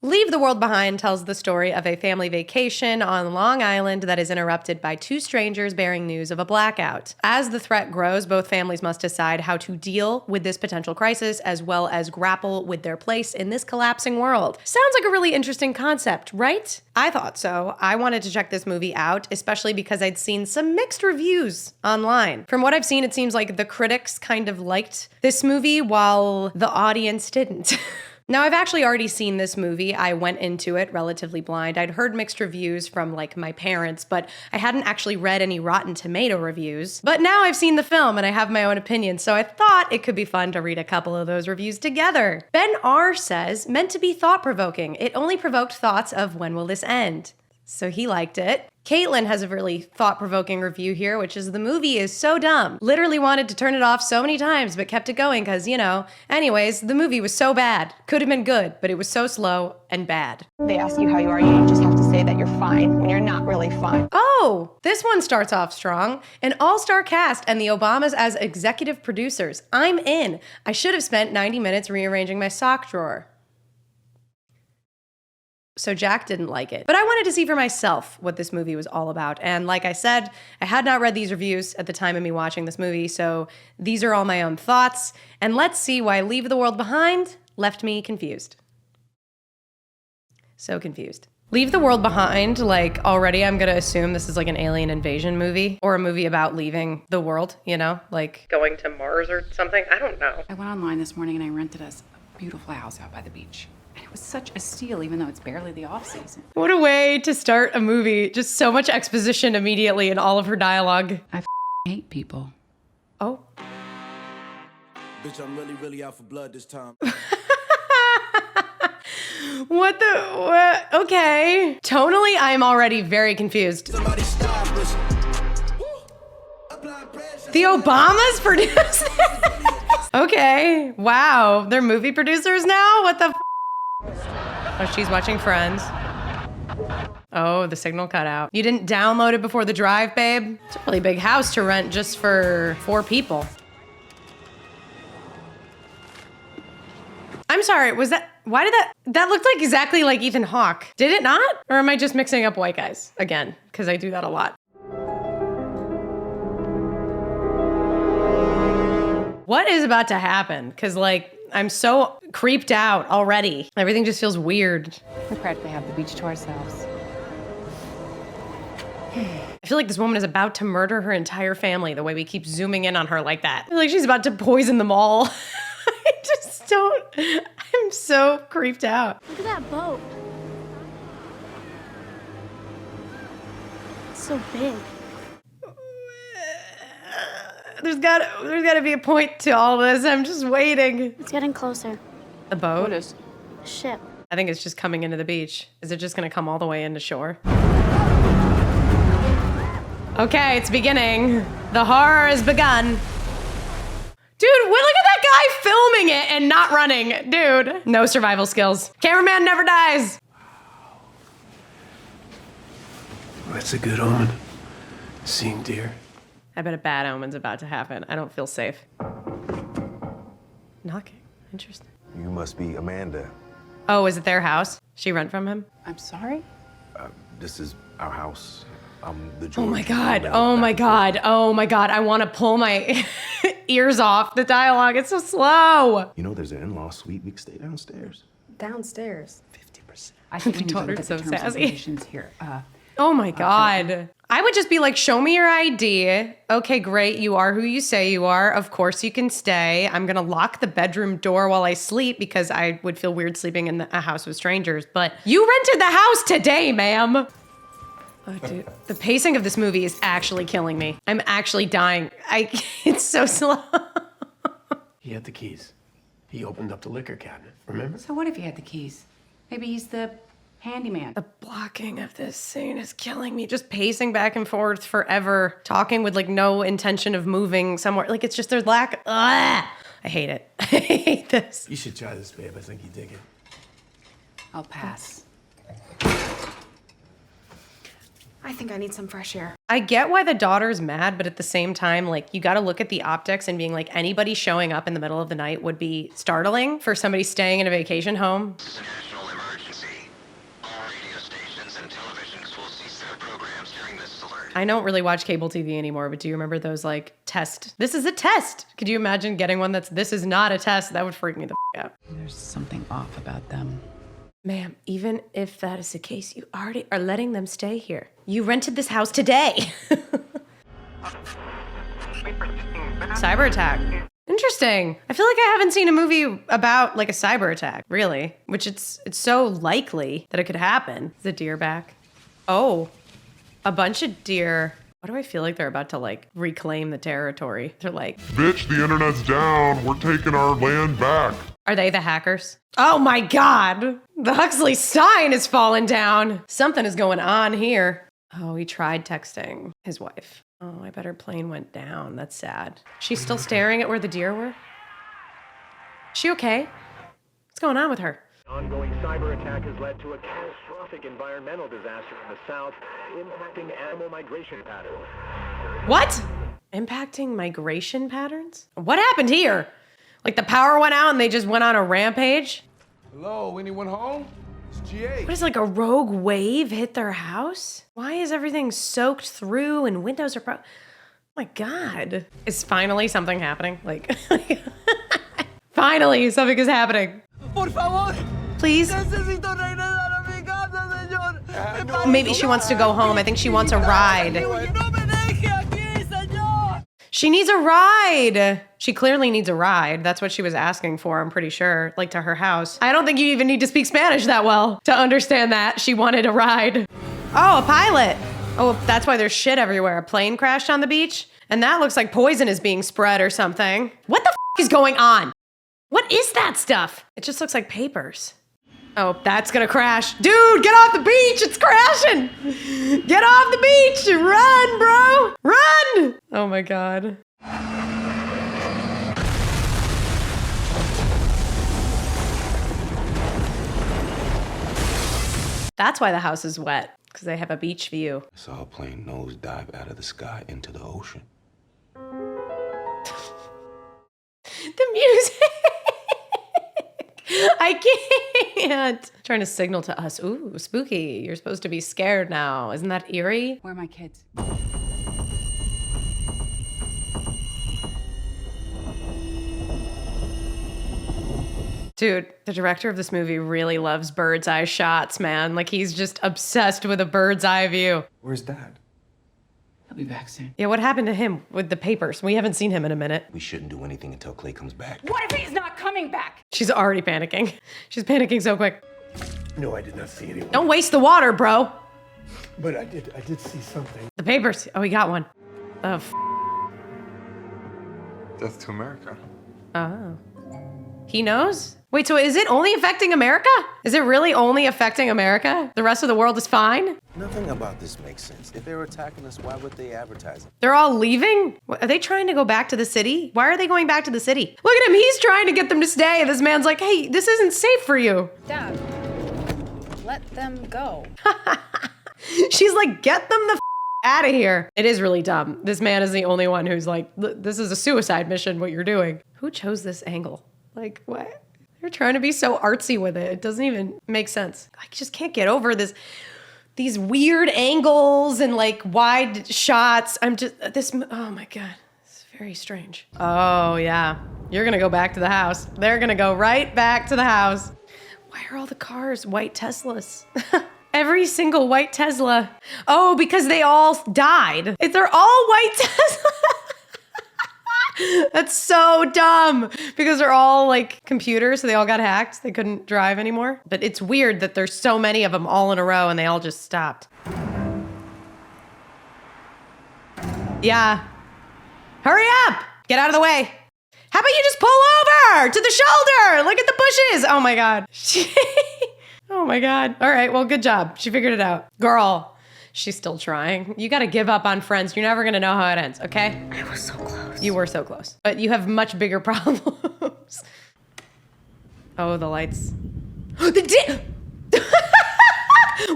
Leave the World Behind tells the story of a family vacation on Long Island that is interrupted by two strangers bearing news of a blackout. As the threat grows, both families must decide how to deal with this potential crisis as well as grapple with their place in this collapsing world. Sounds like a really interesting concept, right? I thought so. I wanted to check this movie out, especially because I'd seen some mixed reviews online. From what I've seen, it seems like the critics kind of liked this movie while the audience didn't. Now, I've actually already seen this movie. I went into it relatively blind. I'd heard mixed reviews from like my parents, but I hadn't actually read any Rotten Tomato reviews. But now I've seen the film and I have my own opinion, so I thought it could be fun to read a couple of those reviews together. Ben R says, meant to be thought-provoking. It only provoked thoughts of when will this end? So he liked it. Caitlin has a really thought-provoking review here, which is the movie is so dumb. Literally wanted to turn it off so many times, but kept it going because, anyways, the movie was so bad. Could have been good, but it was so slow and bad. They ask you how you are, you just have to say that you're fine when you're not really fine. Oh, this one starts off strong. An all-star cast and the Obamas as executive producers. I'm in. I should have spent 90 minutes rearranging my sock drawer. So Jack didn't like it. But I wanted to see for myself what this movie was all about. And like I said, I had not read these reviews at the time of me watching this movie, so these are all my own thoughts. And let's see why Leave the World Behind left me confused. So confused. Leave the World Behind, like already I'm gonna assume this is like an alien invasion movie or a movie about leaving the world, like going to Mars or something. I don't know. I went online this morning and I rented us a beautiful house out by the beach. It was such a steal, even though it's barely the off-season. What a way to start a movie. Just so much exposition immediately in all of her dialogue. I hate people. Oh. Bitch, I'm really out for blood this time. What? Okay. Tonally, I'm already very confused. The Obamas produced it? Okay. Wow. They're movie producers now? What the Oh, she's watching Friends. Oh, the signal cut out. You didn't download it before the drive, babe? It's a really big house to rent just for 4 people. I'm sorry, why did that looked like exactly like Ethan Hawke. Did it not? Or am I just mixing up white guys again? Because I do that a lot. What is about to happen? Because I'm so creeped out already. Everything just feels weird. We practically have the beach to ourselves. I feel like this woman is about to murder her entire family the way we keep zooming in on her like that. I feel like she's about to poison them all. I just don't. I'm so creeped out. Look at that boat. It's so big. There's gotta be a point to all this. I'm just waiting. It's getting closer. The boat? What is? The ship. I think it's just coming into the beach. Is it just gonna come all the way into shore? Okay, it's beginning. The horror has begun. Dude, look at that guy filming it and not running. Dude, no survival skills. Cameraman never dies. That's a good omen. Seeing deer. I bet a bad omen's about to happen. I don't feel safe. Knocking. Interesting. You must be Amanda. Oh, is it their house? She rent from him? I'm sorry? This is our house. I'm the Oh my George. God. Oh my God. Oh my God. I want to pull my ears off the dialogue. It's so slow. You know, there's an in-law suite. We can stay downstairs. Downstairs. 50%. I think The we need to look daughter's at the so terms and sassy. conditions here. Oh my God. I would just be like, show me your ID. Okay, great. You are who you say you are. Of course you can stay. I'm going to lock the bedroom door while I sleep because I would feel weird sleeping in a house with strangers. But you rented the house today, ma'am. Oh, dude. The pacing of this movie is actually killing me. I'm actually dying. It's so slow. He had the keys. He opened up the liquor cabinet, remember? So what if he had the keys? Maybe he's the handyman. The blocking of this scene is killing me. Just pacing back and forth forever, talking with no intention of moving somewhere. It's just there's lack. I hate it. I hate this. You should try this, babe. I think you dig it. I'll pass. I think I need some fresh air. I get why the daughter's mad, but at the same time, you got to look at the optics and being anybody showing up in the middle of the night would be startling for somebody staying in a vacation home. This is a national emergency. I don't really watch cable TV anymore, but do you remember those like test? This is a test. Could you imagine getting one this is not a test? That would freak me the out. There's something off about them. Ma'am, even if that is the case, you already are letting them stay here. You rented this house today. Cyber attack. Interesting. I feel like I haven't seen a movie about like a cyber attack, really, which it's so likely that it could happen. Is the deer back? Oh, a bunch of deer. Why do I feel like they're about to like reclaim the territory? They're like, bitch, the internet's down. We're taking our land back. Are they the hackers? Oh my God. The Huxley sign has fallen down. Something is going on here. Oh, he tried texting his wife. Oh, I bet her plane went down. That's sad. She's still staring at where the deer were? She okay? What's going on with her? Ongoing cyber attack has led to a catastrophic environmental disaster in the south, impacting animal migration patterns. What? Impacting migration patterns? What happened here? Like the power went out and they just went on a rampage? Hello, anyone home? It's GA. What is like a rogue wave hit their house? Why is everything soaked through and windows are oh my God. Is finally something happening? Like, finally something is happening. Por favor. Please? Necesito regresar a mi casa, señor. Maybe she wants to go home. I think she wants a ride. No me deje aquí, señor. She needs a ride. She clearly needs a ride. That's what she was asking for, I'm pretty sure. Like to her house. I don't think you even need to speak Spanish that well to understand that. She wanted a ride. Oh, a pilot. Oh, that's why there's shit everywhere. A plane crashed on the beach. And that looks like poison is being spread or something. What the f is going on? What is that stuff? It just looks like papers. Oh, that's gonna crash. Dude, get off the beach, it's crashing. Get off the beach, run, bro, run. Oh my God. That's why the house is wet, because they have a beach view. I saw a plane nosedive out of the sky into the ocean. The music. I can't. Trying to signal to us. Ooh, spooky. You're supposed to be scared now. Isn't that eerie? Where are my kids? Dude, the director of this movie really loves bird's eye shots, man. Like he's just obsessed with a bird's eye view. Where's Dad? He'll be back soon. Yeah, what happened to him with the papers? We haven't seen him in a minute. We shouldn't do anything until Clay comes back. What if he's not coming back? She's already panicking. She's panicking so quick. No, I did not see anyone. Don't waste the water, bro. But I did see something. The papers. Oh, he got one. Oh, Death to America. Oh. He knows? Wait, so is it only affecting America? Is it really only affecting America? The rest of the world is fine? Nothing about this makes sense. If they were attacking us, why would they advertise it? They're all leaving? Are they trying to go back to the city? Why are they going back to the city? Look at him, he's trying to get them to stay. And this man's like, hey, this isn't safe for you. Dad, let them go. She's like, get them the out of here. It is really dumb. This man is the only one who's like, this is a suicide mission, what you're doing. Who chose this angle? Like, what? They're trying to be so artsy with it. It doesn't even make sense. I just can't get over these weird angles and like wide shots. Oh my God, it's very strange. Oh yeah, you're gonna go back to the house. They're gonna go right back to the house. Why are all the cars white Teslas? Every single white Tesla. Oh, because they all died. They're all white Tesla. That's so dumb because they're all like computers, so they all got hacked. They couldn't drive anymore. But it's weird that there's so many of them all in a row and they all just stopped. Yeah. Hurry up! Get out of the way. How about you just pull over to the shoulder? Look at the bushes. Oh my God. Oh my God. All right, well, good job. She figured it out. Girl, she's still trying. You gotta give up on Friends. You're never gonna know how it ends, okay? I was so close. You were so close. But you have much bigger problems. Oh, the lights. The deer!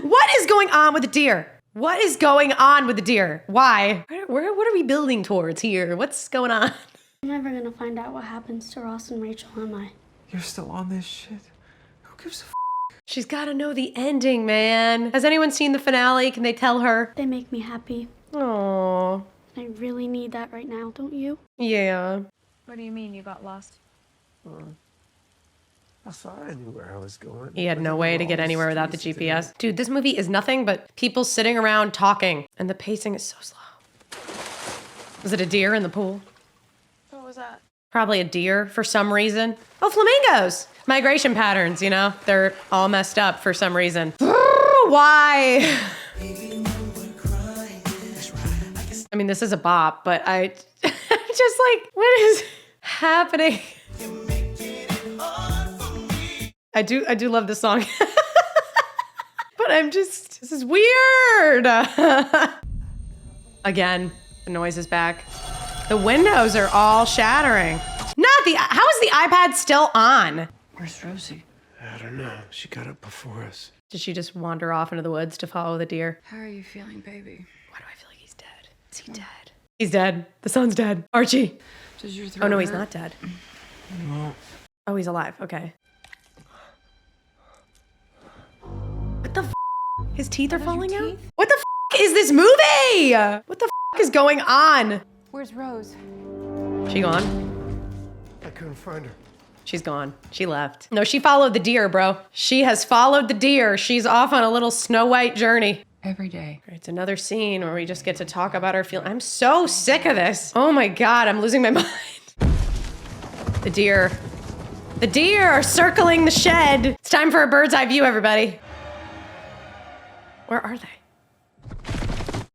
What is going on with the deer? What is going on with the deer? Why? What are we building towards here? What's going on? I'm never gonna find out what happens to Ross and Rachel, am I? You're still on this shit? Who gives a f? She's gotta know the ending, man. Has anyone seen the finale? Can they tell her? They make me happy. Oh, I really need that right now, don't you? Yeah. What do you mean you got lost? I thought I knew where I was going. He had but no there way were to all get these anywhere without the streets GPS. Dude, this movie is nothing but people sitting around talking, and the pacing is so slow. Was it a deer in the pool? What was that? Probably a deer for some reason. Oh, flamingos! Migration patterns, you know? They're all messed up for some reason. Why? I mean, this is a bop, but I'm just like, what is happening? I do love this song. But this is weird. Again, the noise is back. The windows are all shattering. How is the iPad still on? Where's Rosie? I don't know. She got up before us. Did she just wander off into the woods to follow the deer? How are you feeling, baby? Why do I feel like he's dead? Is he dead? He's dead. The son's dead. Archie. Does your throat Oh no, he's hurt? not dead. No. Oh, he's alive. Okay. What the f? His teeth are falling out? What the f is this movie? What the f is going on? Where's Rose? She gone? I couldn't find her. She's gone. She left. No, she followed the deer, bro. She has followed the deer. She's off on a little Snow White journey. Every day. It's another scene where we just get to talk about our feelings. I'm so sick of this. Oh my God, I'm losing my mind. The deer. The deer are circling the shed. It's time for a bird's eye view, everybody. Where are they?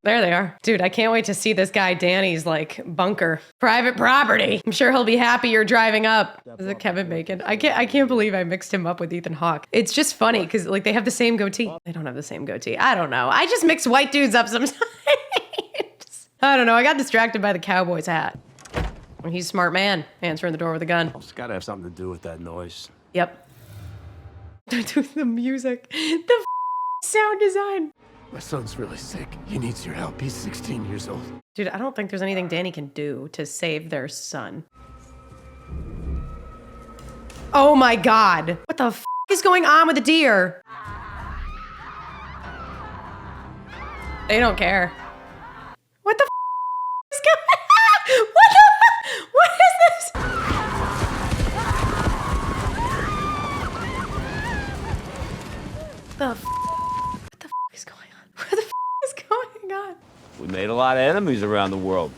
There they are. Dude, I can't wait to see this guy Danny's like bunker. Private property. I'm sure he'll be happy you're driving up. Is it Kevin Bacon? I can't believe I mixed him up with Ethan Hawke. It's just funny because like they have the same goatee. They don't have the same goatee. I don't know. I just mix white dudes up sometimes. I don't know. I got distracted by the cowboy's hat. He's a smart man, answering the door with a gun. It's gotta have something to do with that noise. Yep. The music. The sound design. My son's really sick. He needs your help. He's 16 years old. Dude, I don't think there's anything Danny can do to save their son. Oh my God. What the is going on with the deer? They don't care. What the is going on? What is this? What the is going on? What the is going on? We made a lot of enemies around the world.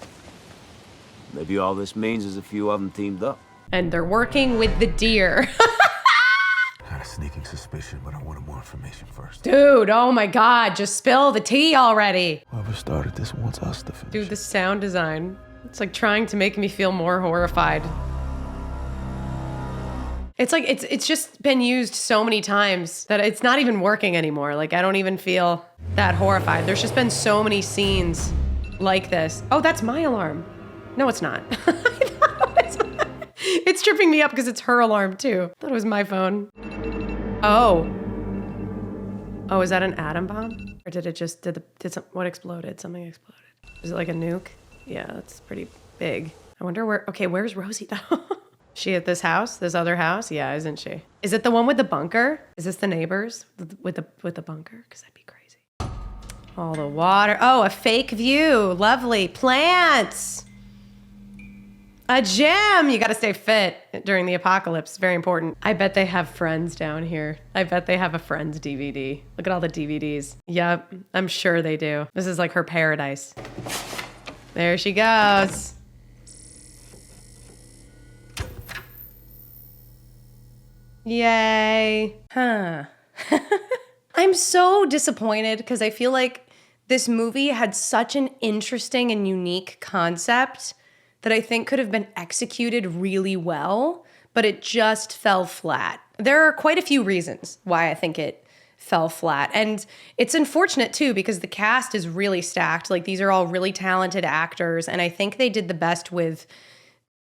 Maybe all this means is a few of them teamed up. And they're working with the deer. I had a sneaking suspicion, but I wanted more information first. Dude, oh my God, just spill the tea already. Whoever started this wants us to finish. Dude, the sound design. It's like trying to make me feel more horrified. It's like, it's just been used so many times that it's not even working anymore. Like, I don't even feel that horrified. There's just been so many scenes like this. Oh, that's my alarm. No, it's not. It's tripping me up because it's her alarm too. I thought it was my phone. Oh. Oh, is that an atom bomb? Or did it just, what exploded? Something exploded. Is it like a nuke? Yeah, that's pretty big. I wonder where's Rosie though? She at this house? This other house? Yeah, isn't she? Is it the one with the bunker? Is this the neighbors with the bunker? Because that'd be crazy. All the water. Oh, a fake view. Lovely. Plants. A gym. You got to stay fit during the apocalypse. Very important. I bet they have Friends down here. I bet they have a Friends DVD. Look at all the DVDs. Yep, I'm sure they do. This is like her paradise. There she goes. Yay. Huh. I'm so disappointed because I feel like this movie had such an interesting and unique concept that I think could have been executed really well, but it just fell flat. There are quite a few reasons why I think it fell flat. And it's unfortunate too, because the cast is really stacked. Like, these are all really talented actors, and I think they did the best with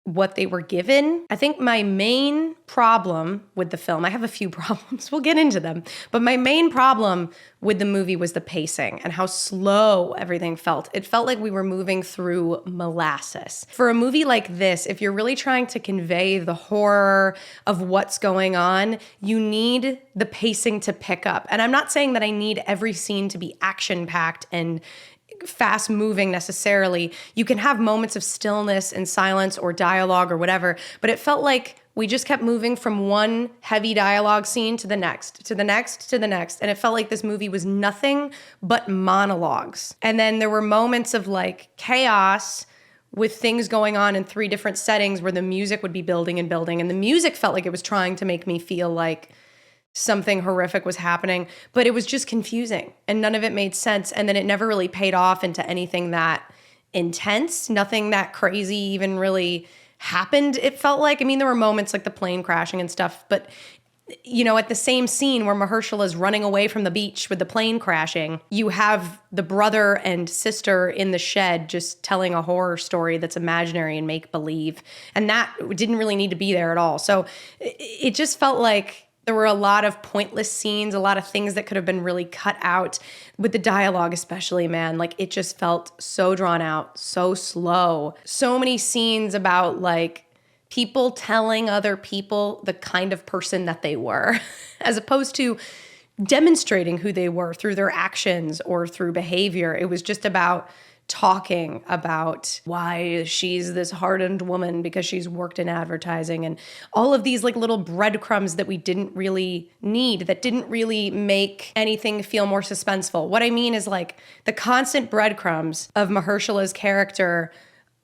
what they were given. I think my main problem with the film, I have a few problems, we'll get into them, but my main problem with the movie was the pacing and how slow everything felt. It felt like we were moving through molasses. For a movie like this, if you're really trying to convey the horror of what's going on, you need the pacing to pick up. And I'm not saying that I need every scene to be action-packed and fast moving necessarily. You can have moments of stillness and silence or dialogue or whatever, but it felt like we just kept moving from one heavy dialogue scene to the next, to the next, to the next. And it felt like this movie was nothing but monologues. And then there were moments of like chaos with things going on in 3 different settings where the music would be building and building. And the music felt like it was trying to make me feel like something horrific was happening, but it was just confusing and none of it made sense. And then it never really paid off into anything that intense, nothing that crazy even really happened, it felt like. I mean, there were moments like the plane crashing and stuff, but you know, at the same scene where Mahershala is running away from the beach with the plane crashing, you have the brother and sister in the shed just telling a horror story that's imaginary and make-believe. And that didn't really need to be there at all. So it just felt like there were a lot of pointless scenes, a lot of things that could have been really cut out. With the dialogue especially, man, like it just felt so drawn out, so slow. So many scenes about like people telling other people the kind of person that they were, as opposed to demonstrating who they were through their actions or through behavior. It was just about talking about why she's this hardened woman because she's worked in advertising and all of these like little breadcrumbs that we didn't really need, that didn't really make anything feel more suspenseful. What I mean is like the constant breadcrumbs of Mahershala's character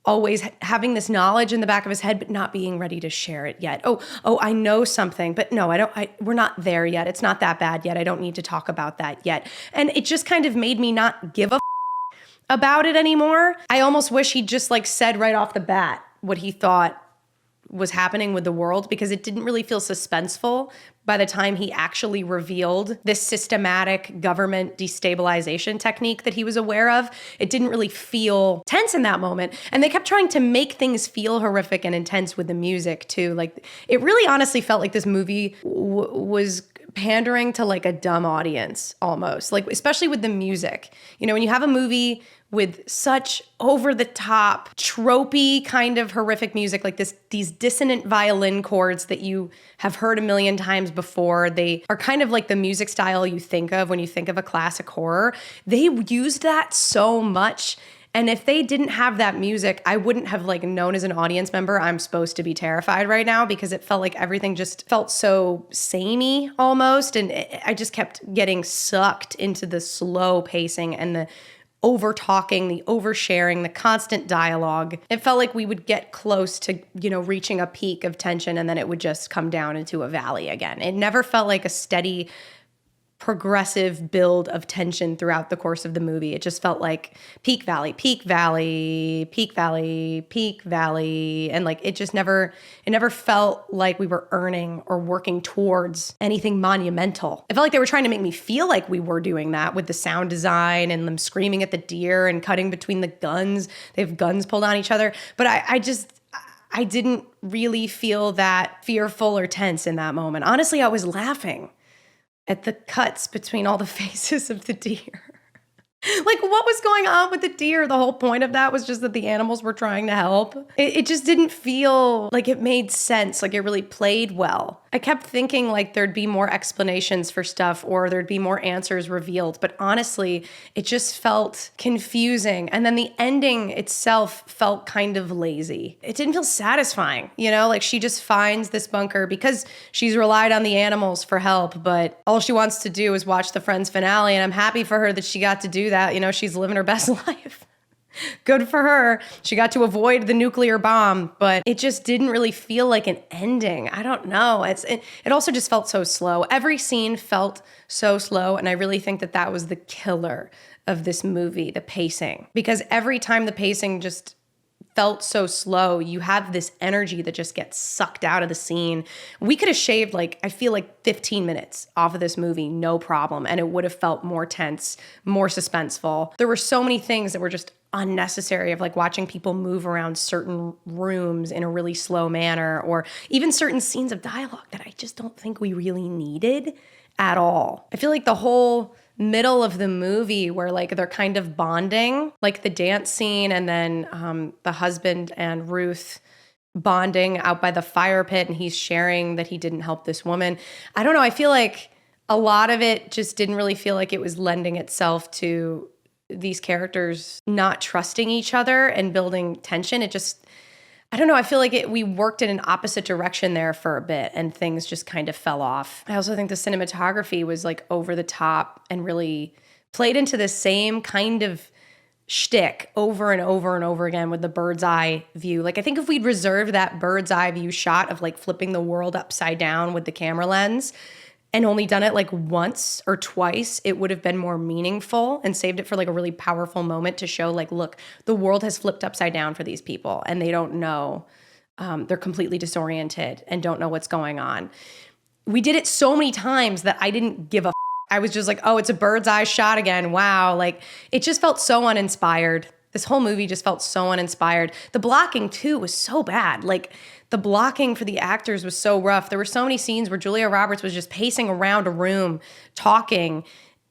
always having this knowledge in the back of his head, but not being ready to share it yet. Oh, I know something, but no, we're not there yet. It's not that bad yet. I don't need to talk about that yet. And it just kind of made me not give a about it anymore. I almost wish he'd just like said right off the bat what he thought was happening with the world, because it didn't really feel suspenseful by the time he actually revealed this systematic government destabilization technique that he was aware of. It didn't really feel tense in that moment. And they kept trying to make things feel horrific and intense with the music too. Like it really honestly felt like this movie was pandering to like a dumb audience almost, like especially with the music. You know, when you have a movie with such over-the-top, tropey kind of horrific music, like these dissonant violin chords that you have heard a million times before. They are kind of like the music style you think of when you think of a classic horror. They used that so much. And if they didn't have that music, I wouldn't have like known as an audience member I'm supposed to be terrified right now, because it felt like everything just felt so samey almost. And I just kept getting sucked into the slow pacing and the over talking, the oversharing, the constant dialogue. It felt like we would get close to, you know, reaching a peak of tension and then it would just come down into a valley again. It never felt like a steady progressive build of tension throughout the course of the movie. It just felt like peak valley, peak valley, peak valley, peak valley. And like, it never felt like we were earning or working towards anything monumental. It felt like they were trying to make me feel like we were doing that with the sound design and them screaming at the deer and cutting between the guns. They have guns pulled on each other. But I didn't really feel that fearful or tense in that moment. Honestly, I was laughing at the cuts between all the faces of the deer. Like, what was going on with the deer? The whole point of that was just that the animals were trying to help. It just didn't feel like it made sense, like it really played well. I kept thinking like there'd be more explanations for stuff or there'd be more answers revealed. But honestly, it just felt confusing. And then the ending itself felt kind of lazy. It didn't feel satisfying, you know? Like she just finds this bunker because she's relied on the animals for help, but all she wants to do is watch the Friends finale. And I'm happy for her that she got to do that. You know, she's living her best life. Good for her. She got to avoid the nuclear bomb, but it just didn't really feel like an ending. I don't know. It also just felt so slow. Every scene felt so slow, and I really think that was the killer of this movie, the pacing. Because every time the pacing just felt so slow, you have this energy that just gets sucked out of the scene. We could have shaved I feel like 15 minutes off of this movie, no problem, and it would have felt more tense, more suspenseful. There were so many things that were just unnecessary, of like watching people move around certain rooms in a really slow manner, or even certain scenes of dialogue that I just don't think we really needed at all. I feel like the whole middle of the movie where like they're kind of bonding, like the dance scene and then the husband and Ruth bonding out by the fire pit and he's sharing that he didn't help this woman. I don't know. I feel like a lot of it just didn't really feel like it was lending itself to these characters not trusting each other and building tension. It just, I don't know. I feel like we worked in an opposite direction there for a bit and things just kind of fell off. I also think the cinematography was like over the top and really played into the same kind of shtick over and over and over again with the bird's eye view. Like, I think if we'd reserved that bird's eye view shot of like flipping the world upside down with the camera lens and only done it like once or twice, it would have been more meaningful and saved it for like a really powerful moment to show like, look, the world has flipped upside down for these people and they don't know. They're completely disoriented and don't know what's going on. We did it so many times that I didn't give a I was just like, oh, it's a bird's eye shot again. Wow. Like, it just felt so uninspired. This whole movie just felt so uninspired. The blocking, too, was so bad. Like, the blocking for the actors was so rough. There were so many scenes where Julia Roberts was just pacing around a room talking,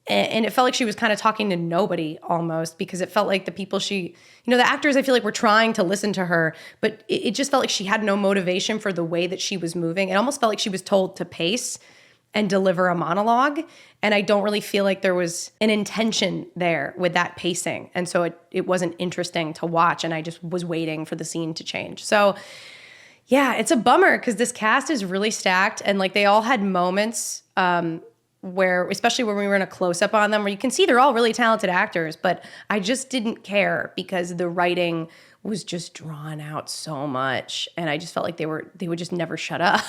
and it felt like she was kind of talking to nobody almost, because it felt like the people the actors, I feel like, were trying to listen to her, but it just felt like she had no motivation for the way that she was moving. It almost felt like she was told to pace and deliver a monologue. And I don't really feel like there was an intention there with that pacing. And so it wasn't interesting to watch. And I just was waiting for the scene to change. So yeah, it's a bummer because this cast is really stacked. And like, they all had moments where, especially when we were in a close up on them, where you can see they're all really talented actors, but I just didn't care because the writing was just drawn out so much. And I just felt like they would just never shut up.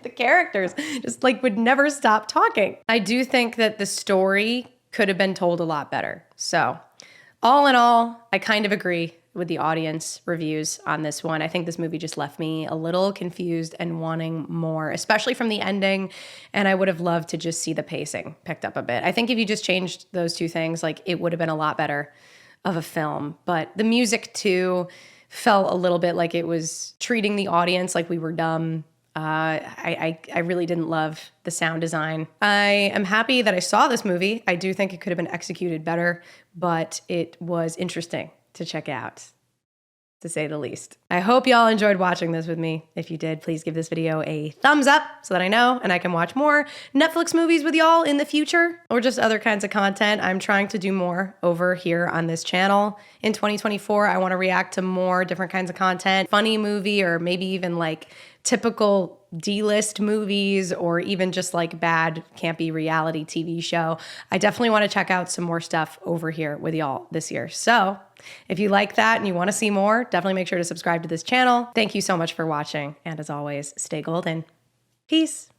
The characters just like would never stop talking. I do think that the story could have been told a lot better. So all in all, I kind of agree with the audience reviews on this one. I think this movie just left me a little confused and wanting more, especially from the ending. And I would have loved to just see the pacing picked up a bit. I think if you just changed those two things, like, it would have been a lot better of a film. But the music too felt a little bit like it was treating the audience like we were dumb. I really didn't love the sound design. I am happy that I saw this movie. I do think it could have been executed better, but it was interesting to check out, to say the least. I hope y'all enjoyed watching this with me. If you did, please give this video a thumbs up so that I know and I can watch more Netflix movies with y'all in the future, or just other kinds of content. I'm trying to do more over here on this channel. In 2024, I want to react to more different kinds of content, funny movie, or maybe even like typical D-list movies, or even just like bad, campy reality TV show. I definitely want to check out some more stuff over here with y'all this year. So if you like that and you want to see more, definitely make sure to subscribe to this channel. Thank you so much for watching. And as always, stay golden. Peace.